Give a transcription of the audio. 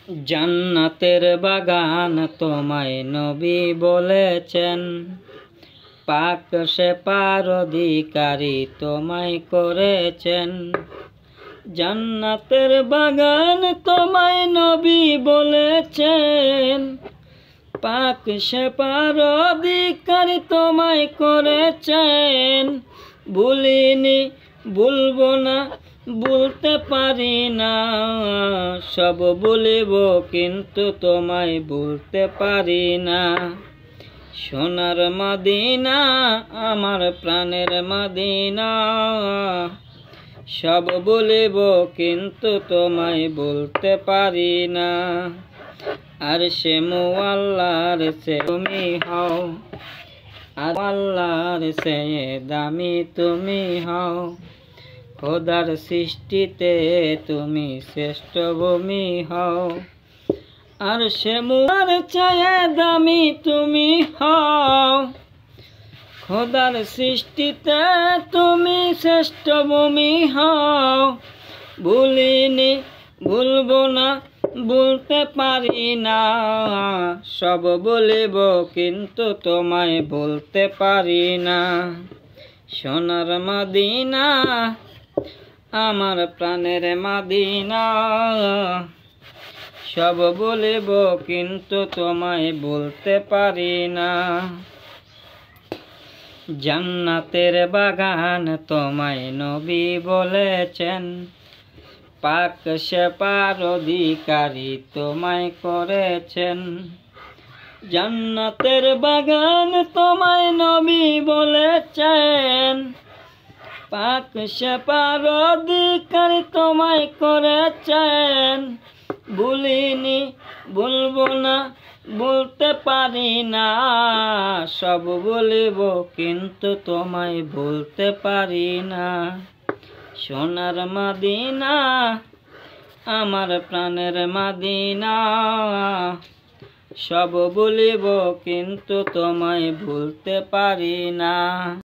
জান্নাতের বাগান তোমায় নবী বলেছেন, পাক সেপার অধিকারী তোমায় করেছেন। জান্নাতের বাগান তোমায় নবী বলেছেন, পাক সেপার অধিকারী তোমায় করেছেন। ভুলিনি, ভুলবো না, ভুলতে পারি না, সব ভুলিব কিন্তু তোমায় ভুলতে পারি না। সোনার মদিনা আমার প্রাণের মদিনা, সব ভুলিব কিন্তু তোমায় ভুলতে পারি না। আর সে মুআল্লার সে তুমি হও, আর আল্লাহর সে দামি তুমি হও। খোদার সৃষ্টিতে তুমি শ্রেষ্ঠ ভূমি হও, আর সে মুআর চেয়ে দামি তুমি হও। খোদার সৃষ্টিতে তুমি শ্রেষ্ঠ ভূমি হও। ভুলিনি, ভুলবো না, ভুলতে পারি না, সব বলিব কিন্তু তোমায় বলতে পারি না। সোনার মদিনা আমার প্রাণের মদিনা, সব বলিব কিন্তু তোমায় বলতে পারি না। জান্নাতের বাগান তোমায় নবী বলেছেন, পাক সেপার অধিকারী তোমায় করেছেন। জান্নাতের বাগান তোমায় নবী বলেছেন, পাক সেপার অধিকারী তোমায় করেছেন। ভুলিনি, ভুলবো না, বলতে পারি না, সব বলিব কিন্তু তোমায় বলতে পারি না। সোনার মদিনা আমার প্রাণের মদিনা, সব বলিব কিন্তু তোমায় ভুলতে পারি না।